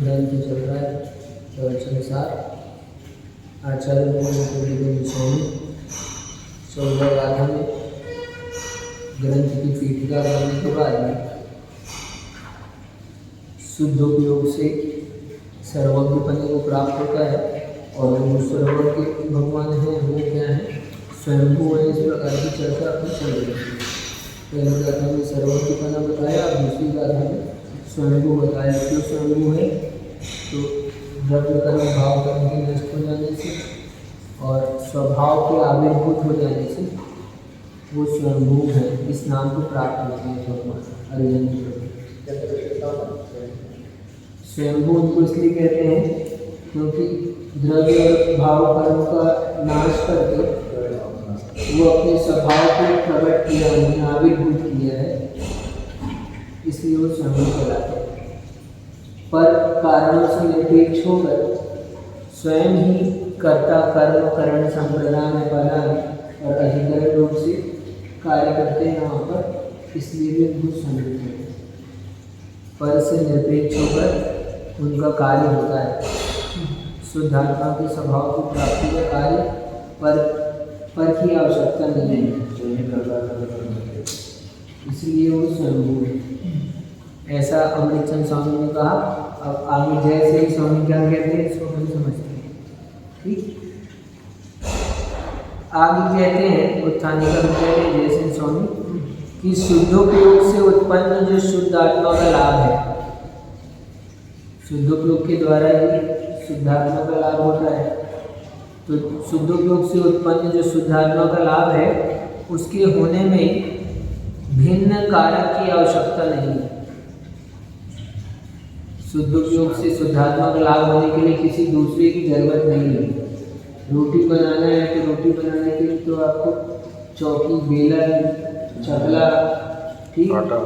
ग्रंथ चल रहा है प्रवचन सार आचार्य गोविंद स्वामी 14 गाथा में ग्रंथ की पीठिका करने के बाद में शुद्धोपयोग से सर्वज्ञपने को प्राप्त होता है। और वो सर्वज्ञ भगवान हैं वो क्या है, स्वयंभू है। इस प्रकार की चर्चा अपनी चल रही है। पहली गाथा में सर्वज्ञपना बताया, दूसरी गाथा में स्वयंभू बताया। क्यों स्वयंभू है, तो द्रव्य कर्म भाव कर्म के नष्ट हो जाने से और स्वभाव के आविर्भूत हो जाने से वो स्वयंभू है, इस नाम को प्राप्त होते हैं भगवान अर्जुन। स्वयंभू उनको इसलिए कहते हैं क्योंकि द्रव्य भाव कर्म का नाश करके वो अपने स्वभाव को प्रकट किया, उन्हें आविर्भूत किया है, इसलिए वो स्वयंभू कहलाते हैं। पर कारणों से निरपेक्ष होकर स्वयं ही कर्ता कर्म करण संप्रदान बलान और अधिकरण रूप से कार्य करते हैं वहाँ पर, इसलिए भी उनको स्वयंभू कहते हैं। पर से निरपेक्ष होकर उनका कार्य होता है। शुद्धात्मा के स्वभाव की प्राप्ति का कार्य पर की आवश्यकता नहीं है, इसलिए वो स्वयंभू है। ऐसा अमृतचंद स्वामी ने कहा। अब आगे जय से स्वामी क्या कहते हैं इसको हम समझते हैं। ठीक, आगे कहते हैं उत्थानिका कहते हैं जय सिंह स्वामी कि शुद्धोपयोग से उत्पन्न जो शुद्ध आत्मा का लाभ है, शुद्धोपयोग के द्वारा ही शुद्धात्मा का लाभ होता है। तो शुद्धोपयोग से उत्पन्न जो शुद्धात्मा का लाभ है उसके होने में भिन्न कारक की आवश्यकता नहीं है। शुद्धोपयोग से शुद्धात्मा का लाभ होने के लिए किसी दूसरे की जरूरत नहीं है। रोटी बनाना है तो रोटी बनाने के लिए तो आपको चौकी, बेलन, चकला, ठीक, आटा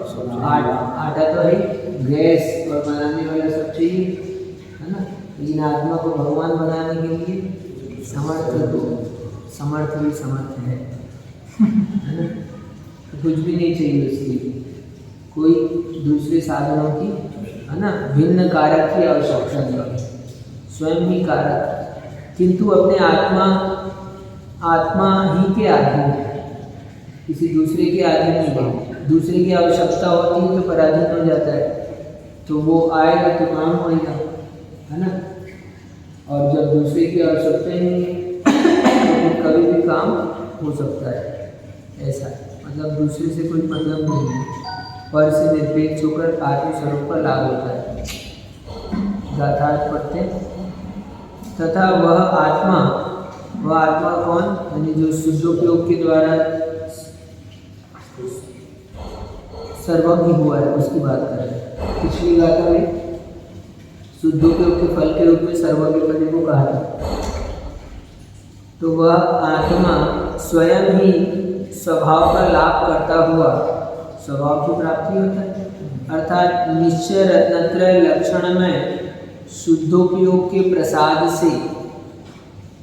तो है, गैस और बनाने वाला सब चाहिए, है ना। लेकिन आत्मा को भगवान बनाने के लिए समर्थ भी समर्थ है ना। तो कुछ भी नहीं चाहिए उसके लिए, कोई दूसरे साधनों की, है ना, भिन्न कारक की आवश्यकता नहीं, स्वयं ही कारक। किंतु अपने आत्मा ही के अधीन है, किसी दूसरे के अधीन नहीं है। दूसरे की आवश्यकता होती है तो पराधीन हो जाता है, तो वो आएगा तो काम होगा, है ना। और जब दूसरे की आवश्यकता ही नहीं है तो कभी भी काम हो सकता है। ऐसा मतलब दूसरे से कोई मतलब नहीं है, पर से निरपेक्ष होकर आत्मस्वरूप का लाभ होता है। गाथार्थ पढ़ते हैं। तथा वह आत्मा कौन, यानी जो शुद्धोपयोग के द्वारा सर्वज्ञ हुआ है उसकी बात कर रहे हैं। पिछली गाथा में शुद्धोपयोग के फल के रूप में सर्वज्ञ पने को कहा था। तो वह आत्मा स्वयं ही स्वभाव का लाभ करता हुआ स्वभाव की प्राप्ति होता है, अर्थात निश्चय रत्नत्रय लक्षण में शुद्धोपयोग के प्रसाद से।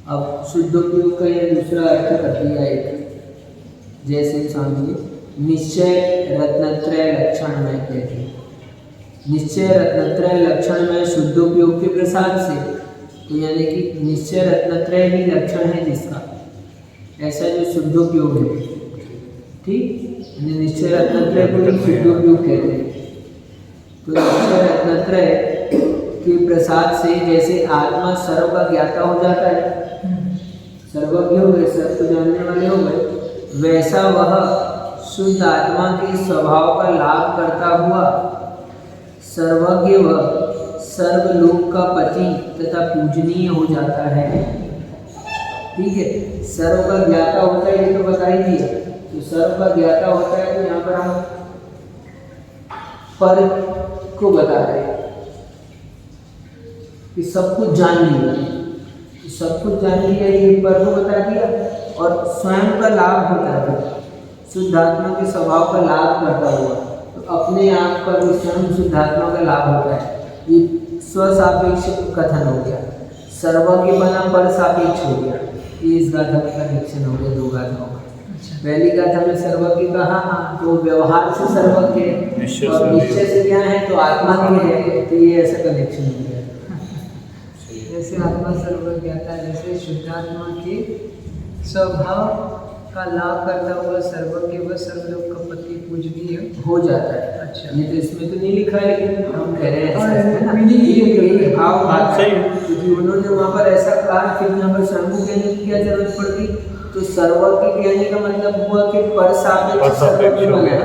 अब शुद्धोपयोग का यह दूसरा अर्थ कर दिया एक, जैसे स्वामी निश्चय रत्नत्रय लक्षण में कहते हैं। निश्चय रत्नत्रय लक्षण में शुद्धोपयोग के प्रसाद से, तो यानी कि निश्चय रत्नत्रय ही लक्षण है जिसका, ऐसा जो शुद्धोपयोग है, ठीक, निश्चय रत्नत्रय को ही शुद्धोपयोग कहते हैं। तो निश्चय रत्नत्रय के प्रसाद से जैसे आत्मा सर्व का ज्ञाता हो जाता है, सर्वज्ञ हो गए, सब को जानने वाले हो गए, वैसा वह शुद्ध आत्मा के स्वभाव का लाभ करता हुआ सर्वज्ञ व सर्वलोक का पति तथा पूजनीय हो जाता है। ठीक है, सर्व का ज्ञाता होता है ये तो बता ही दिया। तो सर्व का ज्ञाता होता है तो यहाँ पर हम पर को बता रहे हैं कि सब कुछ जान लिया, सब कुछ जान लिया, ये पर को बता दिया। और स्वयं का लाभ होता है, शुद्धात्मा के स्वभाव का लाभ करता हुआ, तो अपने आप पर भी स्वयं शुद्धात्मा का लाभ होता है। ये स्वसापेक्ष कथन हो गया, सर्वज्ञ बना पर सापेक्ष हो गया। ये इस गाथा का कनेक्शन हो गया दो गाथाओं का। पहली गाथा में सर्वज्ञ कहा, तो व्यवहार से सर्वज्ञ और निश्चय से क्या है तो आत्मा के है, तो ये ऐसा कनेक्शन हो गया। जैसे आत्मा सर्वज्ञाता, जैसे शुद्धात्मा के स्वभाव का लाभ करता हुआ सर्वज्ञ व सर्वलोक का पति पूजनीय हो जाता है। अच्छा, ये तो इसमें तो नहीं लिखा है, लेकिन हम कह रहे हैं और ऐसा, है ना? ये भाव बात है, क्योंकि उन्होंने वहाँ पर ऐसा कहा, फिर यहाँ पर शंभु कहने की क्या जरूरत पड़ गई? तो सर्वज्ञ कहने का मतलब हुआ कि पर सापेक्ष सर्वज्ञ हो गया,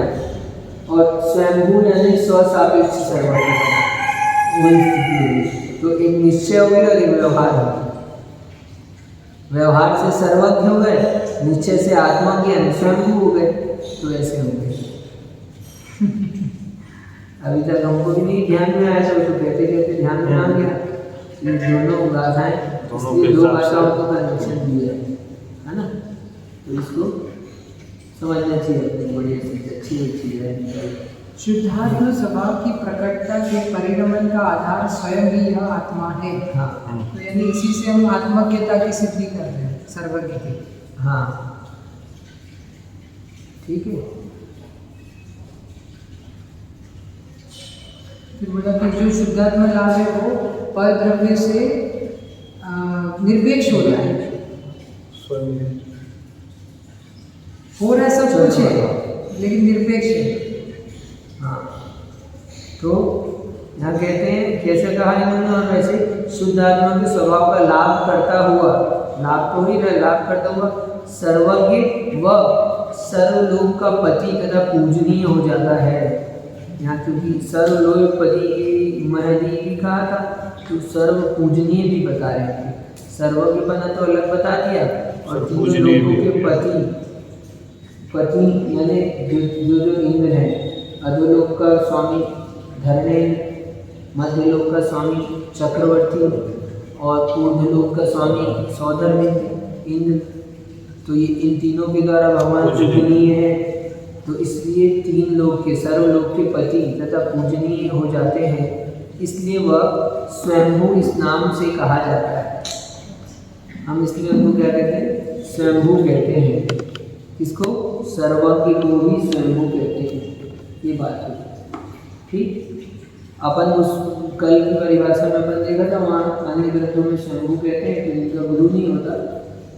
और स्वयंभू यानी स्वसापेक्ष सर्वज्ञ, वही स्थिति हुई। तो एक निश्चय हो गया और एक व्यवहार हो गया। व्यवहार से सर्वज्ञ हो गए, निश्चय से आत्मा ज्ञान स्वयंभू हो गए, तो ऐसे हो गए। अभी तक हमको भी नहीं ध्यान में आया था, तो कहते कहते ध्यान में आ गया। ये दोनों गाथाएं, इसलिए दो गाथाओं को कनेक्शन दिया है ना? तो इसको समझना चाहिए, बढ़िया चीज, अच्छी चीज है। शुद्धात्मा स्वभाव की प्रकटता के परिणमन का आधार स्वयं ही यह आत्मा है। हाँ, तो यानी इसी से हम आत्मज्ञता की सिद्धि कर रहे हैं, सर्वज्ञ की। हाँ, ठीक है। फिर बोला कि जो शुद्धात्मा लाभ है वो पर द्रव्य से निरपेक्ष हो जाए, हो रहा सब कुछ है लेकिन निरपेक्ष है। हाँ, तो यहाँ कहते हैं, कैसे कहा इन्होंने, और वैसे शुद्ध आत्मा के स्वभाव का लाभ करता हुआ, लाभ तो ही रहे, लाभ करता हुआ सर्वज्ञ व सर्वलोक का पति तथा पूजनीय हो जाता है। यहाँ क्योंकि सर्वलोकपति महदी भी कहा था, तो सर्व पूजनीय भी बता रहे थे। सर्वज्ञपना तो अलग बता दिया, और तीनों लोगों के पति यानी जो इंद्र हैं, अधोलोक का स्वामी धर्मेंद्र, मध्यलोक का स्वामी चक्रवर्ती, और ऊर्ध्वलोक का स्वामी सौधर्मेंद्र इंद्र। तो ये इन तीनों के द्वारा भगवान पूजनीय है। तो इसलिए तीन लोक के, सर्वलोक के पति तथा पूजनीय हो जाते हैं, इसलिए वह स्वयंभू इस नाम से कहा जाता है। हम इसलिए उनको क्या कहते हैं? स्वयंभू कहते हैं। इसको सर्वज्ञ को भी स्वयंभू कहते हैं। ये बात है, ठीक। अपन उस कल की परिभाषा में अपन देखा था, वहाँ अन्य ग्रंथों में स्वयंभू कहते हैं, तो इनका गुरु नहीं होता।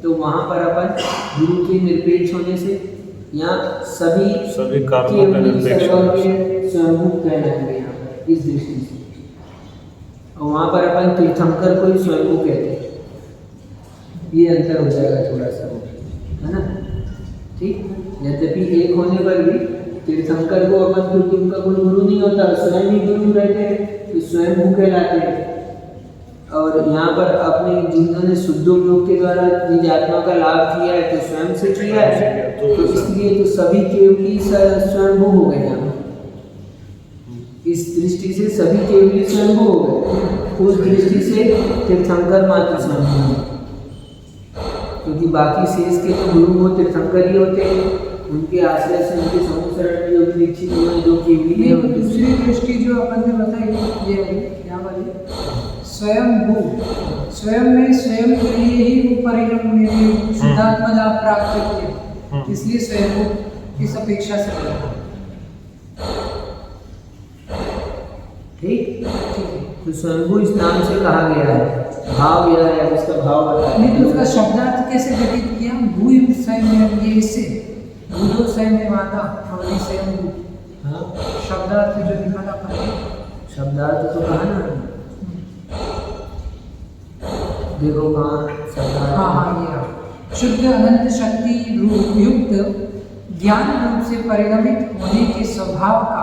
तो वहाँ पर अपन गुरु के निरपेक्ष होने से या सभी कर्मों का निरपेक्ष स्वयंभू कहलाएंगे यहाँ पर, इस दृष्टि से। और वहाँ पर अपन तीर्थंकर को ही स्वयंभू कहते हैं। ये अंतर हो जाएगा थोड़ा सा, है ना? ठीक। यद्यपि एक होने पर भी तीर्थंकर को अपन, क्योंकि उनका कोई गुरु नहीं होता, स्वयं ही गुरु रहते हैं, तो स्वयंभू कहलाते हैं। और यहाँ पर अपने जिन्होंने शुद्धोपयोग के द्वारा निज आत्मा का लाभ किया है, तो स्वयं से किया है, तो इसलिए तो सभी केवली स्वयंभू हो गए। यहाँ इस दृष्टि से सभी केवली स्वयंभू हो गए, उस दृष्टि से तीर्थंकर मात्र स्वयंभू है, क्योंकि बाकी शेष के तो गुरु वो तीर्थंकर ही होते हैं। उनके आश्रय से, उनके समुसरण में दीक्षित हुए जो केवली है। दूसरी दृष्टि जो अपन ने बताई, ये यहाँ वाली स्वयंभू, स्वयं में स्वयं के लिए ही वो परिणाम में शुद्धात्मा लाभ प्राप्त किया, इसलिए स्वयंभू इस अपेक्षा से बना। ठीक, तो स्वयंभू इस नाम से कहा गया है। भाव यह है, इसका भाव बताया। नहीं तो उसका शब्दार्थ कैसे घटित किया? भूय स्वयं, ये इससे भूलो स्वयं माता और स्वयंभू। हाँ, शब्दार्थ जो निकाला पड़े, शब्दार्थ तो कहा ना, देखो कहाँ शब्दार्थ। हाँ, ये शुद्ध अनंत शक्ति रूप युक्त ज्ञान रूप से परिणमित होने के स्वभाव का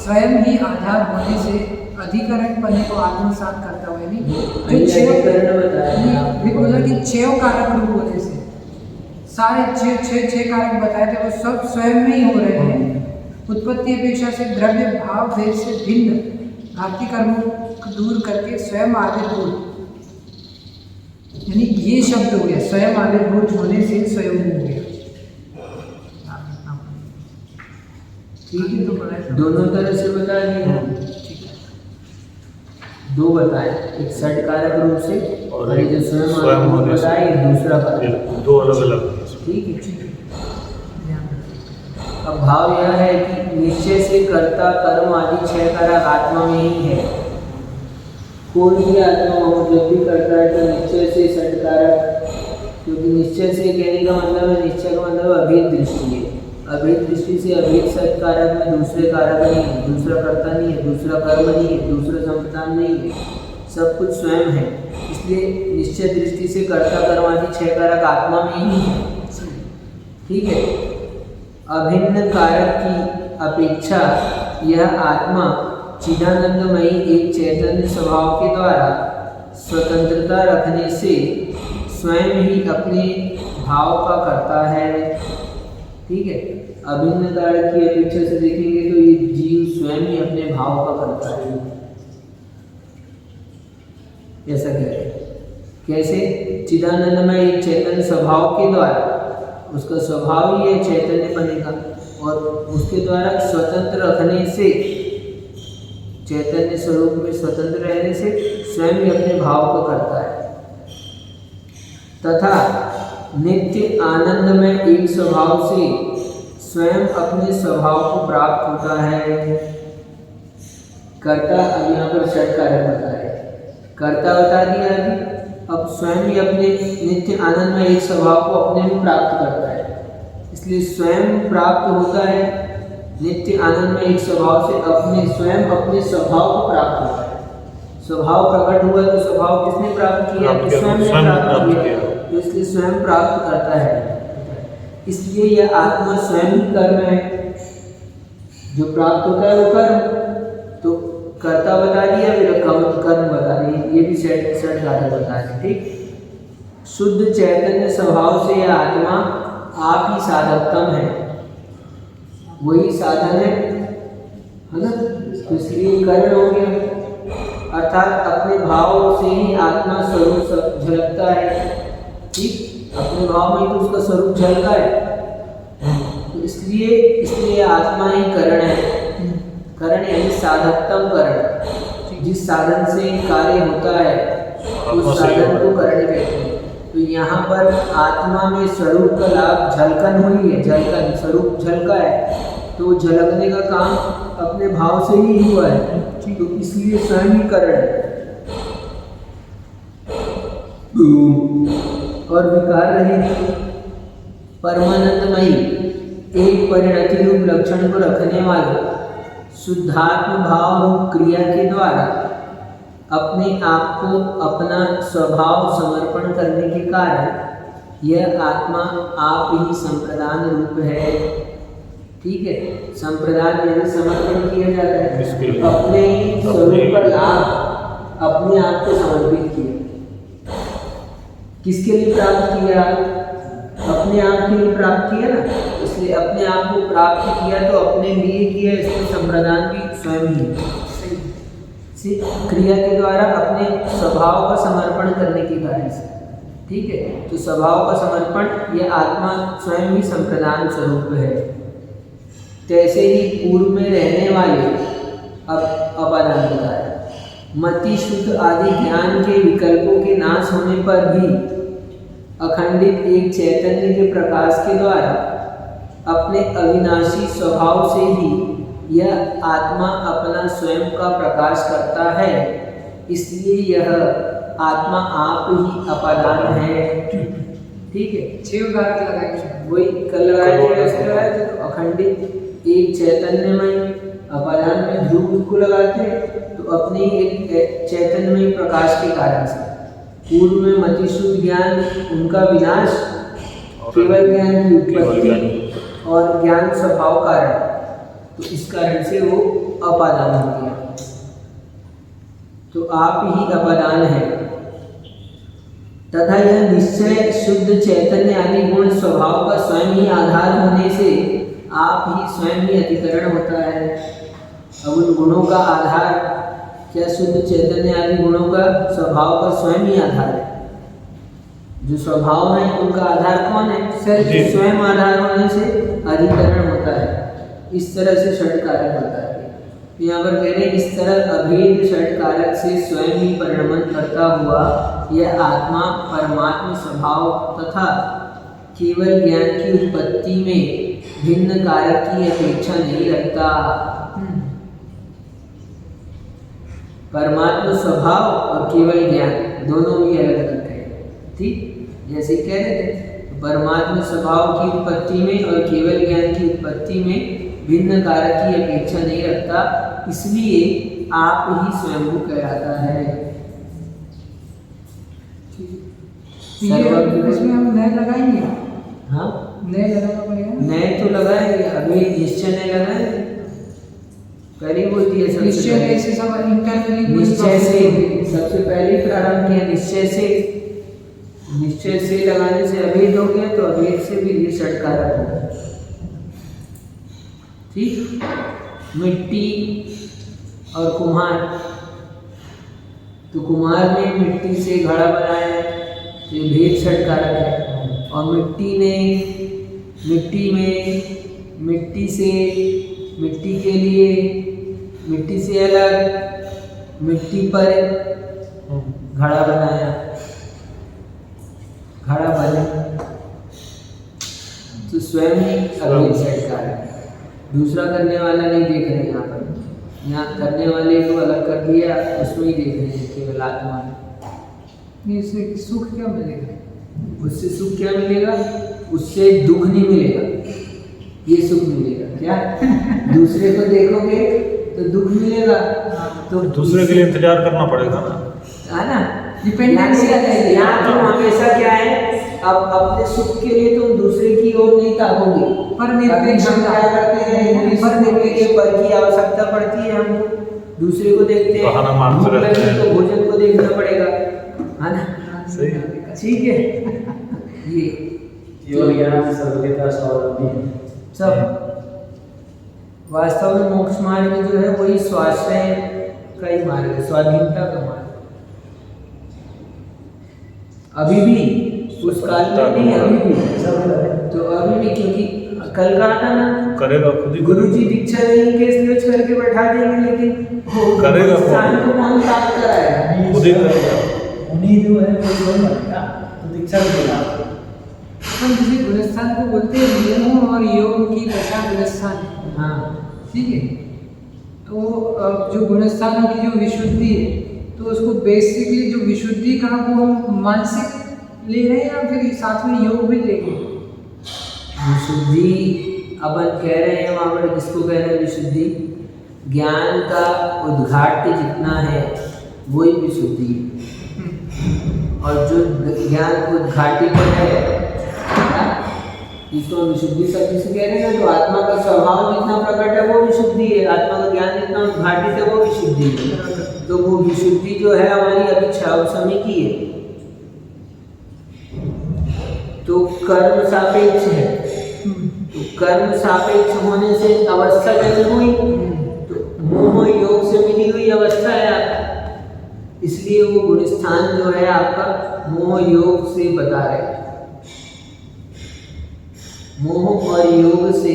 स्वयं ही आधार होने से अधिकरण पने को आत्मसात करता हुआ, नहीं जो छह बोला कि छह कारक रूप होने से सारे छह कारक बताए थे, वो सब स्वयं में ही हो रहे हैं। उत्पत्ति अपेक्षा से द्रव्य भाव भेद से भिन्न घाती कर्मों को दूर करके स्वयं आविर्भूत, यानी ये शब्द हो गया, स्वयं आविर्भूत होने से स्वयं हो गया। ठीक है, तो दोनों तरह से बता दिए। दो बताए, एक षटकारक रूप से, और ये जो स्वयं बताए दूसरा बताए, दो अलग अलग। ठीक है। अब भाव यह है कि निश्चय से कर्ता कर्म आदि छह कारक आत्मा में ही है। कोई भी आत्मा हो जब भी करता है तो निश्चय से षटकारक, क्योंकि निश्चय से कहने का मतलब है, निश्चय का मतलब अभेद दृष्टि है। अभेद दृष्टि से अभेद षटकारक में दूसरे कारक नहीं है, दूसरा कर्ता नहीं है, दूसरा कर्म नहीं है, दूसरा संप्रदान नहीं है, सब कुछ स्वयं है। इसलिए निश्चय दृष्टि से कर्ता कर्म आदि 6 कारक आत्मा में ही है। ठीक है। अभिन्न कारक की अपेक्षा यह आत्मा चिदानंदमयी एक चैतन्य स्वभाव के द्वारा स्वतंत्रता रखने से स्वयं ही अपने भाव का करता है। ठीक है। अभिन्न कारक की अपेक्षा से देखेंगे तो ये जीव स्वयं ही अपने भाव का करता है। ऐसा कह रहे हैं। कैसे? चिदानंदमय एक चैतन्य स्वभाव के द्वारा, उसका स्वभाव ही है चैतन्य बने का, और उसके द्वारा स्वतंत्र रखने से, चैतन्य स्वरूप में स्वतंत्र रहने से स्वयं ही अपने भाव को करता है। तथा नित्य आनंद में एक स्वभाव से स्वयं अपने स्वभाव को प्राप्त होता है। कर्ता अब यहाँ पर षटकारक बता रहे, कर्ता बता दिया अभी, अब स्वयं ही अपने नित्य आनंद में एक स्वभाव को अपने में प्राप्त करता है। इसलिए स्वयं प्राप्त होता है नित्य आनंद में एक स्वभाव से, अपने स्वयं अपने स्वभाव को प्राप्त होता है। स्वभाव प्रकट हुआ तो स्वभाव किसने प्राप्त किया? तो स्वयं ने प्राप्त किया, तो इसलिए स्वयं प्राप्त करता है। इसलिए यह आत्मा स्वयं ही कर्म है, जो प्राप्त होता है वो कर्म। तो कर्ता बता दिया, फिर कर्म बता दिए, ये भी षटकारक बता रहे। ठीक। शुद्ध चैतन्य स्वभाव से यह आत्मा आप ही साधकतम है, वही साधन है ना। तो इसलिए करण हो गया, अर्थात अपने भाव से ही आत्मा स्वरूप झलकता है। ठीक। अपने भाव में तो उसका स्वरूप झलका है, तो इसलिए आत्मा ही करण है। करण यानी साधकतम करण, जिस साधन से कार्य होता है उस साधन को करण कहते हैं। तो यहाँ पर आत्मा में स्वरूप का लाभ झलकन हुई है, झलकन स्वरूप झलका है, तो झलकने का काम अपने भाव से ही हुआ है, तो इसलिए स्वयं ही करण है। और विकार रहित परमानंदमयी एक परिणति रूप लक्षण को रखने वाले शुद्धात्म भाव रूप क्रिया के द्वारा अपने आप को अपना स्वभाव समर्पण करने के कारण यह आत्मा आप ही संप्रदान रूप है। ठीक है। संप्रदान यानी समर्पण किया जाता है, अपने ही स्वरूप का लाभ अपने आप को समर्पित किया। किसके लिए प्राप्त किया? अपने आप के लिए प्राप्त किया ना, इसलिए अपने आप को प्राप्त किया तो अपने लिए किया, इसलिए संप्रदान भी स्वयं ही क्रिया के द्वारा अपने स्वभाव का समर्पण करने के कारण से। ठीक है। तो स्वभाव का समर्पण यह आत्मा स्वयं ही संप्रदान स्वरूप है। तैसे ही पूर्व में रहने वाले अब अपादान बताया, मति शुद्ध आदि ज्ञान के विकल्पों के नाश होने पर भी अखंडित एक चैतन्य के प्रकाश के द्वारा अपने अविनाशी स्वभाव से ही यह आत्मा अपना स्वयं का प्रकाश करता है। इसलिए यह आत्मा आप ही अपादान है। ठीक है। 6 उदाहरण लगाएंगे, वही कल लगाए थे, तो अखंडित एक चैतन्यमय अपादान में ध्रुव को लगाते हैं, तो अपने एक चैतन्यमय प्रकाश के कारण से पूर्व में मति शुद्ध ज्ञान उनका विनाश, केवल ज्ञान की उत्पत्ति और ज्ञान स्वभाव कारण, तो इस कारण से वो अपादान हो गया। तो आप ही अपादान है। तथा यह निश्चय शुद्ध चैतन्य आदि गुण स्वभाव का स्वयं ही आधार होने से आप ही स्वयं ही अधिकरण होता है। अब उन गुणों का आधार क्या? शुद्ध चैतन्य आदि गुणों का स्वभाव का स्वयं ही आधार है। जो स्वभाव है उनका आधार कौन है? स्वयं आधार होने से अधिकरण होता है। इस तरह से षटकारक होता है। यहाँ पर कह रहे हैं इस तरह अभेद षटकारक से स्वयं ही परिणमन करता हुआ यह आत्मा परमात्मा स्वभाव तथा केवल ज्ञान की उत्पत्ति में भिन्न कारक की अपेक्षा नहीं रखता। परमात्मा स्वभाव और केवल ज्ञान दोनों भी अलग अलग है। ठीक, जैसे कह रहे थे परमात्मा स्वभाव की उत्पत्ति में और केवल ज्ञान की उत्पत्ति में भिन्न कारक की अपेक्षा नहीं रखता, इसलिए आप ही स्वयंभू कहलाता है। इसमें हम नए लगाएंगे। हाँ, नए लगाना पड़ेगा। नए तो लगाएंगे, अभी निश्चय नहीं लगाएंगे, पहले बोल दिया निश्चय कैसे सब इंटरनली निश्चय से सबसे पहले प्रारंभ किया, निश्चय से लगाने से अभेद हो गया, तो अभेद से भी ये षटकारक हो गया। ठीक, मिट्टी और कुम्हार, तो कुम्हार ने मिट्टी से घड़ा बनाया है, तो ये भेद षटकारक है। और मिट्टी के लिए मिट्टी से अलग मिट्टी पर घड़ा बनाया, घड़ा बने, तो स्वयं ही अभेद षटकारक है। दूसरा करने वाला नहीं देख रहे यहाँ पर, यहाँ करने वाले को अलग कर दिया, उसमें ही देख रहे हैं केवल आत्मा। इससे सुख क्या मिलेगा? उससे सुख क्या मिलेगा? उससे दुख नहीं मिलेगा, ये सुख मिलेगा। क्या दूसरे को देखोगे तो दुख मिलेगा, तो दूसरे के लिए इंतजार करना पड़ेगा ना, है ना, डिपेंडेंसी आ जाएगी। यहाँ तो हमेशा क्या है, अब अपने सुख के लिए तुम दूसरे की ओर नहीं ताकोगे, पर निरपेक्ष हम क्या करते हैं, पर की आवश्यकता पड़ती है, हम दूसरे को देखते हैं, बहाना मारते भूख रहते लगी हैं। तो भोजन को देखना पड़ेगा, है ना। सही है। ठीक है, ये केवल ज्ञान सर्वज्ञता स्वावलंबी है। सब वास्तव में मोक्ष मार्ग जो है वही स्वाश्रय का ही मार्ग है, स्वाधीनता का मार्ग। अभी भी उस काल में नहीं, अभी भी तो अभी भी, क्योंकि कल का आता ना करेगा खुद ही, गुरु जी दीक्षा देंगे, स्लेज करके बैठा देंगे, लेकिन करेगा कौन? स्थान को कौन प्राप्त कराएगा? खुद ही करेगा। उन्हीं जो है वो स्वयं बनेगा, तो दीक्षा भी देगा। हम जिसे गुणस्थान को बोलते हैं, मोह और योग की दशा गुणस्थान। हाँ, ठीक है, तो जो गुणस्थानों की जो विशुद्धि है, तो उसको बेसिकली जो विशुद्धि का वो हम मानसिक ले रहे हैं या फिर साथ में योग भी लेंगे? विशुद्धि अपन कह रहे हैं वहाँ पर, किसको कह रहे हैं विशुद्धि? ज्ञान का उद्घाट्य जितना है वही विशुद्धि है, और जो ज्ञान उद्घाटित है, जिसको विशुद्धि शब्द से कह रहे हैं, तो आत्मा का स्वभाव जितना प्रकट है वो विशुद्धि है, आत्मा का ज्ञान जितना उद्घाटित है वो विशुद्धि है। तो वो विशुद्धि जो है हमारी अभी समय की है, तो कर्म सापेक्ष है, तो कर्म सापेक्ष होने से अवस्था जन्म हुई, तो मोह योग से मिली हुई अवस्था है आपकी, इसलिए वो गुणस्थान जो है आपका मोह योग से बता रहे हैं। मोह और योग से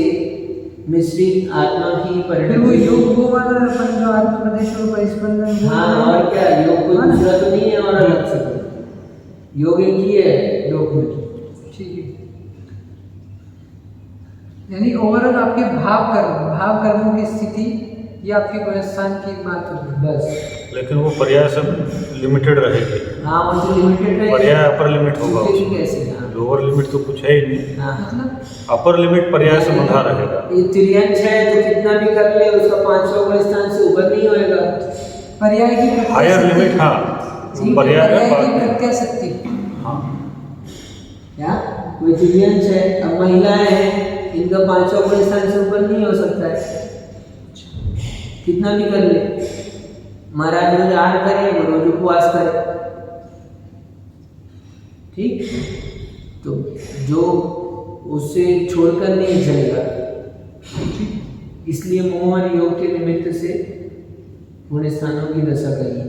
मिश्रित आत्मा की फिर वो परिणति। योग वो वाला अपन जो आत्मप्रदेश और परिस्पंदन, हाँ, और क्या, योग को दूसरा तो नहीं है और अलग से, योग एक ही है योग में। ठीक है, यानी ओवरऑल आपके भाव कर्मों की स्थिति, ये आपके गुणस्थान की बात होगी बस। लेकिन वो पर्याय से लिमिटेड रहेगी। हाँ, वो तो लिमिटेड है, पर्याय अपर लिमिट होगा, कैसे? हाँ, लोअर लिमिट तो कुछ है ही नहीं, हाँ, मतलब अपर लिमिट पर्याय से बंधा रहेगा। ये त्रियंश है, तो कितना भी कर ले उसका 500 स्थान से ऊपर नहीं होएगा। पर्याय की हायर लिमिट, हाँ पर्याय है की बात। प्रत्याशक्ति। हाँ, क्या कोई त्रियंश है, अब महिलाएं हैं, इनका 500 स्थान से ऊपर नहीं हो सकता है, कितना भी कर ले। महाराज रोज आहार करे, वो रोज उपवास करे, ठीक, तो जो उससे छोड़कर नहीं चलेगा, इसलिए मोह और योग के निमित्त से गुण स्थानों की दशा करी।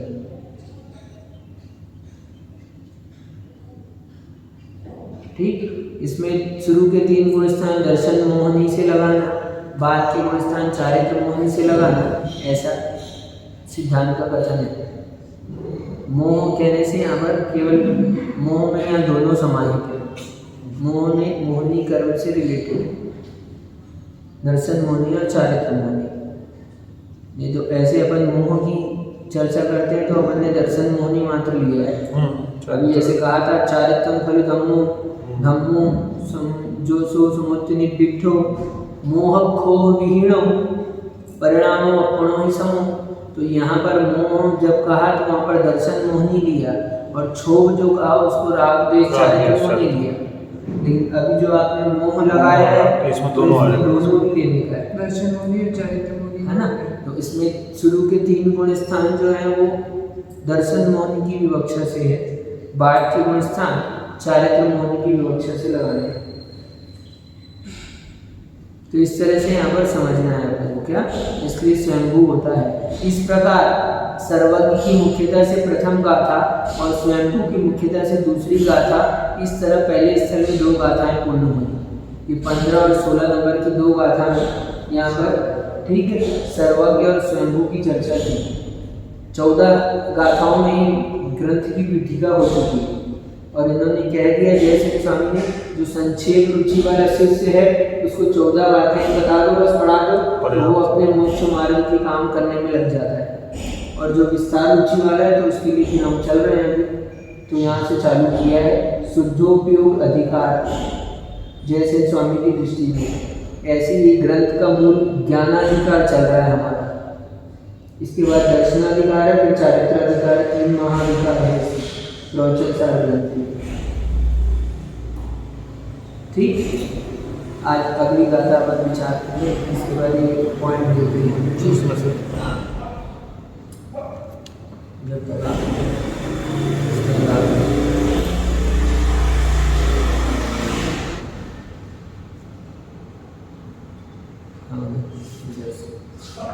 ठीक, इसमें शुरू के 3 गुण स्थान दर्शन मोहनी से लगाना, बाद के गुण स्थान चारित्र मोहनी से लगाना, ऐसा सिद्धांत का कथन है। मोह कहने से यहाँ पर केवल मोह में यहाँ दोनों समाहित है, मोह में मोहनी कर्म से रिलेटेड है, दर्शन मोहनी और चारित्र मोहनी। ये तो ऐसे अपन मोह की चर्चा करते हैं तो अपन ने दर्शन मोहनी मात्र लिया है। अभी जैसे कहा था चारित्रम खलु धम्मो जो सो समुत्ति निबिठो मोह खोह विहीणो परिणामो अपनो ही समो। तो यहाँ पर मोह जब कहा तो वहाँ पर दर्शन मोहनी लिया, और क्षोभ जो कहा उसको राग द्वेष चारित्र मोहनी लिया। लेकिन अभी जो आपने मोह लगाया है इसमें तो दोनों भी लेने का है, दर्शन मोहनी और चारित्र मोहनी है ना। तो इसमें शुरू के 3 गुण स्थान जो है वो दर्शन मोहनी की विवक्षा से है, बाद के गुण स्थान चारित्र मोहनी की विवक्षा से लगाने हैं। तो इस तरह से यहाँ पर समझना है आपको क्या, इसलिए स्वयंभू होता है। इस प्रकार सर्वज्ञ की मुख्यता से प्रथम गाथा और स्वयंभू की मुख्यता से दूसरी गाथा, इस तरह पहले स्थल में 2 गाथाएं पूर्ण हुई। ये 15 और 16 नंबर की 2 गाथाएं यहाँ पर, ठीक है, सर्वज्ञ और स्वयंभू की चर्चा की। 14 गाथाओं में ही ग्रंथ की पीठिका हो चुकी है, और इन्होंने कह दिया जयसिंह स्वामी ने, जो संक्षेप रुचि वाला शिष्य है उसको 14 गाथाएं बता दो, बस पढ़ा दो, वो अपने मोक्ष मार्ग के काम करने में लग जाता है। और जो विस्तार रुचि वाला है तो उसके लिए फिर हम चल रहे हैं अभी, तो यहाँ से चालू किया है शुद्धोपयोग अधिकार जयसिंह स्वामी की दृष्टि में। ऐसे ही ग्रंथ का मूल ज्ञानाधिकार चल रहा है हमारा, इसके बाद दर्शनाधिकार है, फिर चारित्राधिकार है, 3 महाधिकार है प्रवचन सार ग्रंथ में। ठीक, आज अगली गाथा पर विचार करेंगे, इसके बाद ये पॉइंट देते हैं उसमें से जब तक आप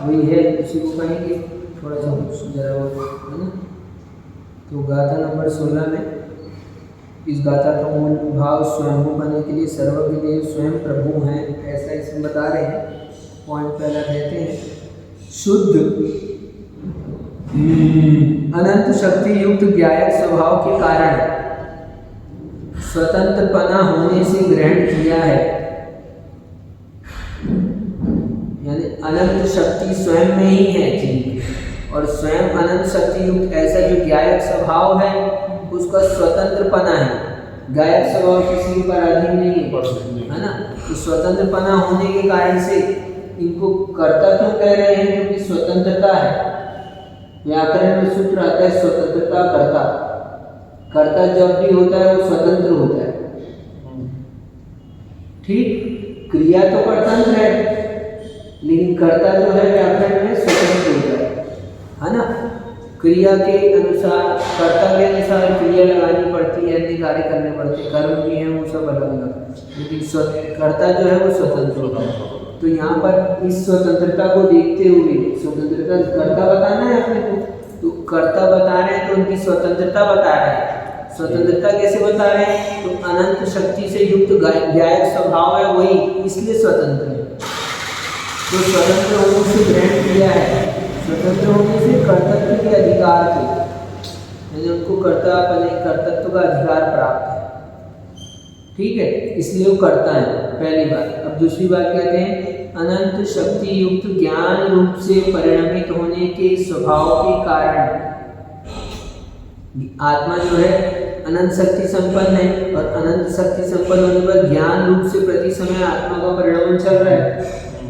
वही है, उसी को कहेंगे थोड़ा सा जरा वो, है ना। तो गाथा नंबर 16 में इस गाथा का मूल भाव स्वयंभू बनने के लिए सर्वज्ञ देव स्वयं प्रभु हैं, ऐसा इसमें बता रहे हैं। पॉइंट पहला कहते हैं शुद्ध अनंत शक्ति युक्त ज्ञायक स्वभाव के कारण स्वतंत्रपना होने से ग्रहण किया है। यानी अनंत शक्ति स्वयं में ही है जी, और स्वयं अनंत शक्ति युक्त ऐसा जो ज्ञायक स्वभाव है उसका स्वतंत्रपना है। गायक स्वभाव किसी के पराधीन नहीं है ना। तो स्वतंत्रपना होने के कारण से इनको कर्ता क्यों कह रहे हैं, क्योंकि स्वतंत्रता है। व्याकरण में सूत्र आता है स्वतंत्रता कर्ता, कर्ता जब भी होता है वो स्वतंत्र होता है। ठीक, क्रिया तो परतंत्र है, लेकिन कर्ता जो है व्याकरण में स्वतंत्र होता है ना। क्रिया के अनुसार, कर्ता के अनुसार क्रिया लगानी पड़ती है, अन्य कार्य करने पड़ते हैं, कर्म भी हैं वो सब अलग अलग, लेकिन कर्ता जो है वो स्वतंत्र होता है। तो यहाँ पर इस स्वतंत्रता को देखते हुए, स्वतंत्रता कर्ता बताना है अपने को, तो कर्ता बता रहे हैं तो उनकी स्वतंत्रता बता रहे हैं। स्वतंत्रता कैसे बता रहे हैं, तो अनंत शक्ति से युक्त ज्ञायक स्वभाव है वही, इसलिए स्वतंत्र है। तो स्वतंत्र होने से ग्रहण किया है, स्वतंत्र होने से कर्तव्य के अधिकार थे, यानी उनको कर्तत्व का अधिकार प्राप्त है। ठीक है, इसलिए वो करता है, पहली बात। अब दूसरी बात कहते हैं अनंत शक्ति युक्त ज्ञान रूप से परिणमित होने के स्वभाव के कारण आत्मा जो है अनंत शक्ति संपन्न है, और अनंत शक्ति संपन्न होने पर ज्ञान रूप से प्रति समय आत्मा का परिणमन चल रहा है।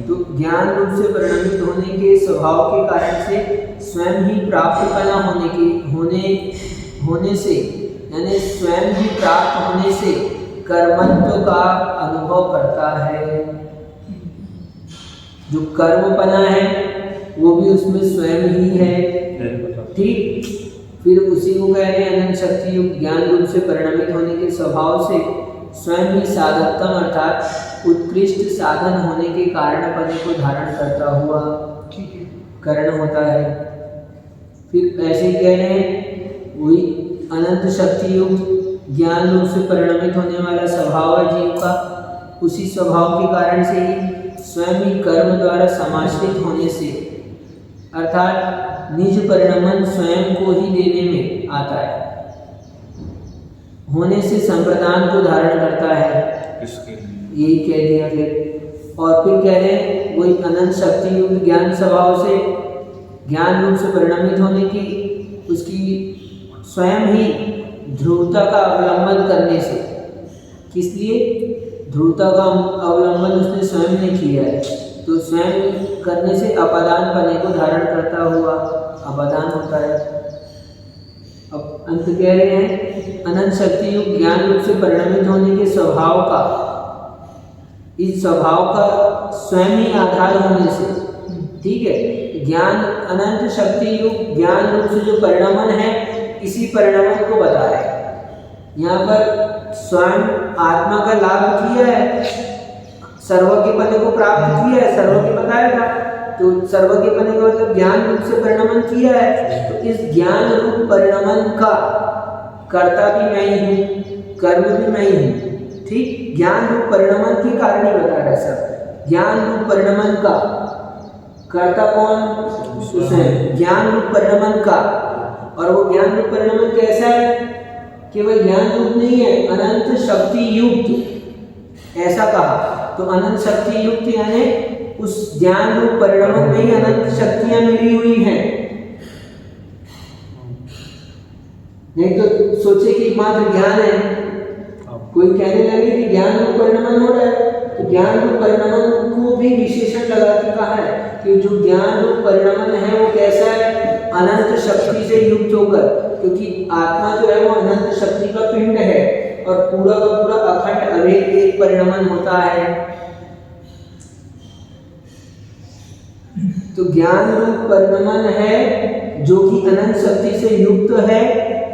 तो ज्ञान रूप से परिणमित होने के स्वभाव के कारण से स्वयं ही प्राप्त करना होने से, यानी स्वयं ही प्राप्त होने से कर्मत्व का अनुभव करता है। जो कर्मपना है वो भी उसमें स्वयं ही है। ठीक, फिर उसी को कह रहे हैं अनंत शक्ति युक्त ज्ञान रूप से परिणमित होने के स्वभाव से स्वयं ही साधकतम अर्थात उत्कृष्ट साधन होने के कारण पद को धारण करता हुआ करण होता है। फिर ऐसे ही कह रहे हैं वही अनंत शक्ति युक्त ज्ञान रूप से परिणमित होने वाला स्वभाव है जीव का, उसी स्वभाव के कारण से ही स्वयं ही कर्म द्वारा समाश्रित होने से, अर्थात निज परिणमन स्वयं को ही देने में आता है, होने से संप्रदान को धारण करता है। यही कह दिया फिर। और फिर कह रहे हैं वही अनंत शक्ति युक्त ज्ञान स्वभाव से ज्ञान रूप से परिणमित होने की उसकी स्वयं ही ध्रुवता का अवलंबन करने से, किस लिए? ध्रुवता का अवलंबन उसने स्वयं ने किया है, तो स्वयं करने से अपादान पने को धारण करता हुआ अपादान होता है। अब अंत कह रहे हैं अनंत शक्ति युक्त ज्ञान रूप से परिणमित होने के स्वभाव का, इस स्वभाव का स्वयं ही आधार होने से, ठीक है, ज्ञान अनंत शक्ति युक्त ज्ञान रूप से जो परिणमन है, इसी परिणमन को बता रहे हैं। यहाँ पर स्वयं आत्मा का लाभ किया है, सर्वज्ञपने को प्राप्त किया है, सर्वज्ञ बताया था, तो सर्वज्ञपने का मतलब ज्ञान रूप से परिणमन किया है। तो इस ज्ञान रूप परिणमन का कर्ता भी मैं ही हूँ, कर्म भी मैं ही हूँ, ठीक। ज्ञान रूप परिणमन के कारण ही बता रहा है सब। ज्ञान रूप परिणमन का कर्ता कौन? स्वयं। ज्ञान रूप परिणमन का, और वो ज्ञान रूप परिणमन कैसा है? केवल ज्ञान रूप नहीं है, अनंत शक्ति युक्त, ऐसा कहा। तो अनंत शक्ति युक्त यानी उस ज्ञान रूप परिणमन में ही अनंत शक्तियां मिली हुई हैं। नहीं तो सोचे कि मात्र ज्ञान है, कोई कहने लगे कि ज्ञान रूप परिणमन हो रहा है, तो ज्ञान रूप परिणमन को भी विशेषण लगा के कहा है कि जो ज्ञान रूप परिणमन है वो कैसा है? अनंत शक्ति से युक्त होकर, क्योंकि आत्मा जो है वो अनंत शक्ति का पिंड है और पूरा का पूरा अखंड अभेद एक परिणमन होता है। तो ज्ञान रूप परिणमन है जो कि अनंत शक्ति से युक्त है।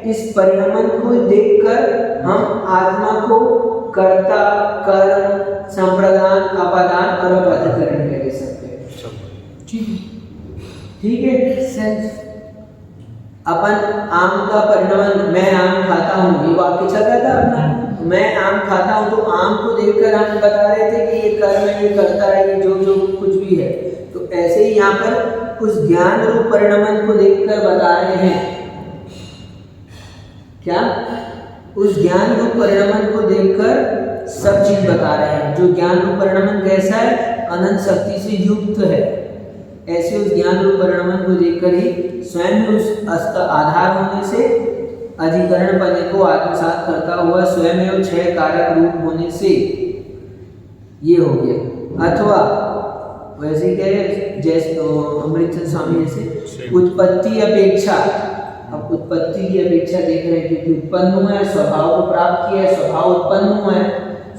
इस परिणमन को देखकर हम आत्मा को कर्ता, कर्म, संप्रदान, अपादान और अपाधिकरण कह सकते हैं। ठीक है। सेल्फ अपन आम का परिणमन, मैं आम खाता हूँ, ये वाक्य चल रहा था अपना, मैं आम खाता हूँ, तो आम को देखकर हम बता रहे थे कि ये कर्म है, ये करता है, ये जो जो कुछ भी है। तो ऐसे ही यहाँ पर उस ज्ञान रूप परिणमन को देखकर बता रहे हैं, क्या? उस ज्ञान रूप परिणमन को देखकर सब चीज बता रहे हैं। जो ज्ञान रूप परिणमन कैसा है? अनंत शक्ति से युक्त है। ऐसे उस ज्ञान रूप परिणमन को देखकर ही स्वयं उस का आधार होने से अधिकरण पने को आत्मसात करता हुआ स्वयं एवं क्षय कारक रूप होने से ये हो गया। अथवा वैसे ही कहे जैसे अमृतचंद स्वामी जैसे उत्पत्ति अपेक्षा, अब उत्पत्ति की अपेक्षा देख रहे हैं क्योंकि उत्पन्न हुआ है, स्वभाव को प्राप्त किया है, स्वभाव उत्पन्न हुआ है,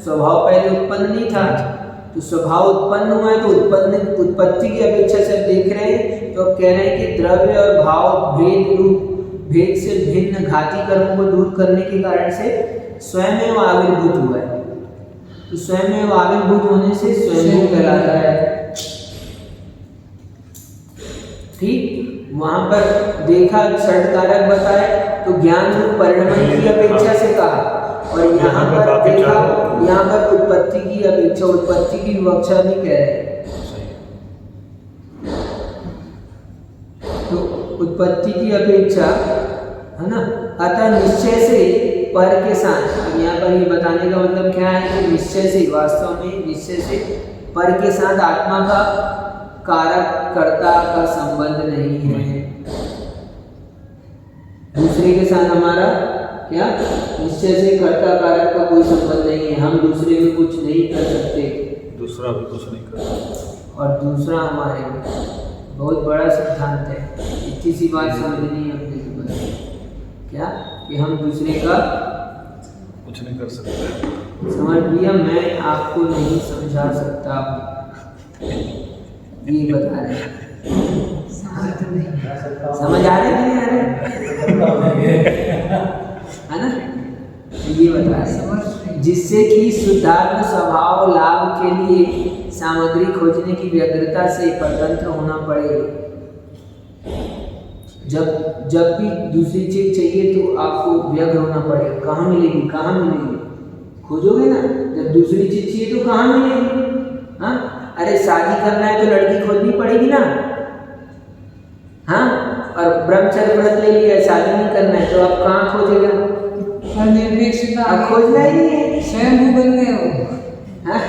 स्वभाव पहले उत्पन्न नहीं था, तो स्वभाव उत्पन्न हुआ है, तो उत्पत्ति की अपेक्षा से देख रहे हैं। तो अब कह रहे हैं कि द्रव्य और भाव भेद रूप भेद से भिन्न घाती कर्मों को दूर करने के कारण से स्वयं एवं आविर्भूत हुआ है। तो स्वयं एवं आविर्भूत होने से स्वयं कहलाता है, ठीक। वहां पर देखा षटकारक बताए तो ज्ञान रूप परिणमन की अपेक्षा से कहा, और यहाँ पर देखा यहाँ पर उत्पत्ति की अपेक्षा, उत्पत्ति की विवक्षा भी कह रहे हैं। तो उत्पत्ति की अपेक्षा है ना, अतः निश्चय से पर के साथ, यहाँ पर ये बताने का मतलब क्या है कि निश्चय से, वास्तव में निश्चय से पर के साथ आत्मा का कारक कर्ता का संबंध नहीं है। दूसरे के साथ हमारा क्या? निश्चय से कर्ता कारक का कोई संबंध नहीं है। हम दूसरे में कुछ नहीं कर सकते, दूसरा भी कुछ नहीं कर सकता, और दूसरा हमारे में बहुत बड़ा सिद्धांत है। इतनी सी बात समझनी है अपने जीवन, क्या कि हम दूसरे का कुछ नहीं कर सकते। समझ लिया? मैं आपको नहीं समझा सकता, ये बता रहे हैं। समझ आ रहे कि नहीं आ रहे? है ना? ये बता रहे जिससे कि शुद्धात्म स्वभाव लाभ के लिए सामग्री खोजने की व्यग्रता से परतंत्र होना पड़े। जब भी दूसरी चीज चाहिए तो आपको व्यग्र होना पड़ेगा। कहाँ मिलेगी, कहाँ मिलेगी, खोजोगे ना। जब दूसरी चीज चाहिए तो कहाँ मिलेगी? हाँ, अरे शादी करना है तो लड़की खोजनी पड़ेगी ना। हाँ, और ब्रह्मचर्य व्रत ले लिया, शादी नहीं करना है तो आप कहाँ खोजेगा? निरपेक्षता खोजना ही नहीं है, स्वयं बन गए हो। हाँ,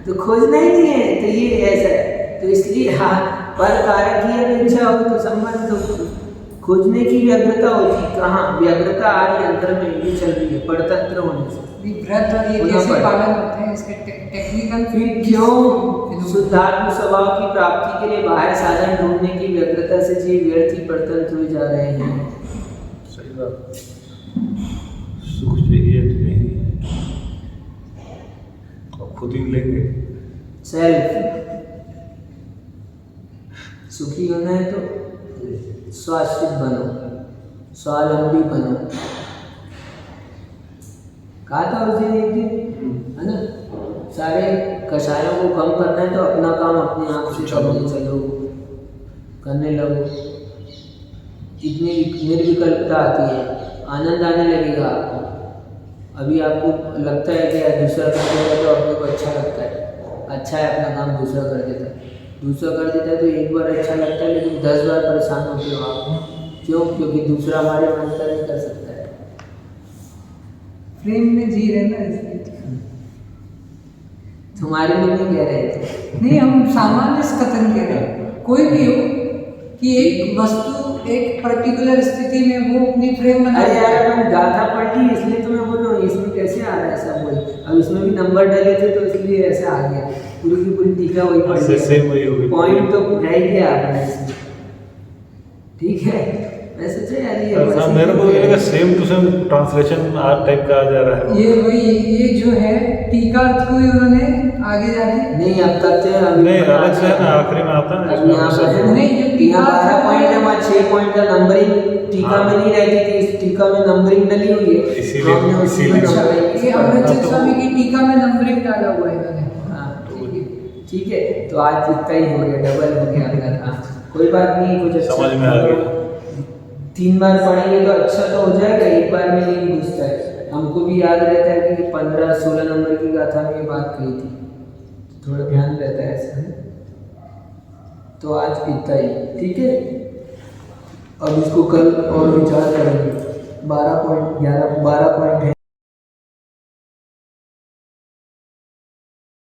तो खोजना ही नहीं है। तो ये ऐसा है। तो इसलिए हाँ, पर कारकीय अपेक्षा हो तो संबंध तो खोजने की व्यग्रता होती, कहाँ व्यग्रता आ रही अंतर में, ये चल रही है परतंत्र होने से। व्रत और ये पुनः कैसे पढ़। पालन होते हैं इसके टेक्निकल फिर क्यों शुद्धात्म स्वभाव की प्राप्ति के लिए बाहर साधन ढूंढने की व्यग्रता से जीव व्यर्थ ही परतंत्र हुए जा रहे हैं। सही बात। सुख चाहिए तो यही है, और खुद ही लेंगे। सेल्फ सुखी होना है तो स्वाश्रित बनो, स्वावलंबी बनो। कहा था उस दिन एक दिन, है ना, सारे कषायों को कम करना है तो अपना काम अपने आप से करने लगो। इतनी निर्विकल्पता आती है, आनंद आने लगेगा आपको। अभी आपको लगता है कि यार दूसरा कर देता है तो अपने को अच्छा लगता है, अच्छा है अपना काम दूसरा कर देता है, दूसरा कर देता है तो एक बार अच्छा लगता है लेकिन 10 बार परेशान होते हो आप। क्यों? क्योंकि दूसरा हमारे मन का नहीं कर सकता है। प्रेम में जी रहे ना इसलिए। तुम्हारे लिए नहीं कह रहे थे। नहीं, हम सामान्य कथन कह रहे हैं, कोई भी हो कि एक वस्तु एक पर्टिकुलर स्थिति में वो अपनी प्रेम बना। अरे यार मैंने गाथा पढ़ ली इसलिए तो मैं बोल रहा हूँ, इसमें कैसे आ रहा है ऐसा वही। अब इसमें भी नंबर डले थे तो इसलिए ऐसा आ गया, पूरी की पूरी टीका वही पढ़ ऐसे सेम वही होगी। पॉइंट तो रह ही गया अपना इसमें। ठीक है, मैं सोचा यार ये ऐसा मेरे को ये लगा सेम टू सेम ट्रांसलेशन आज टाइप का आ जा रहा है। ये वही, ये जो है टीका को ही उन्होंने आगे जाके नहीं अब तक थे अभी नहीं अलग से है ना, आखिरी में आता है अब यहाँ पर है ना, नहीं, जो टीका यहाँ 12 पॉइंट है, वहाँ 6 पॉइंट का नंबरिंग टीका में नहीं रहती थी, इस टीका में नंबरिंग डली हुई है। इसीलिए- तो हमने उसी में इसीलिए- numbering ये पढ़ा। अमृतसर स्वामी की टीका में नंबरिंग डाला हुआ है इन्होंने। हाँ, ठीक है, तो आज इतना ही हो गया, डबल हो गया अपना। हाँ, कोई बात नहीं, कुछ अच्छा समझ में आ गया। 3 बार पढ़ेंगे तो अच्छा तो हो जाएगा, एक बार में नहीं घुसता है। हमको भी याद रहता है कि 15-16 नंबर की गाथा में ये बात कही थी, थोड़ा ध्यान रहता है ऐसा है। तो आज इतना ही, ठीक है। अब इसको कल और विचार करेंगे। 12 पॉइंट है।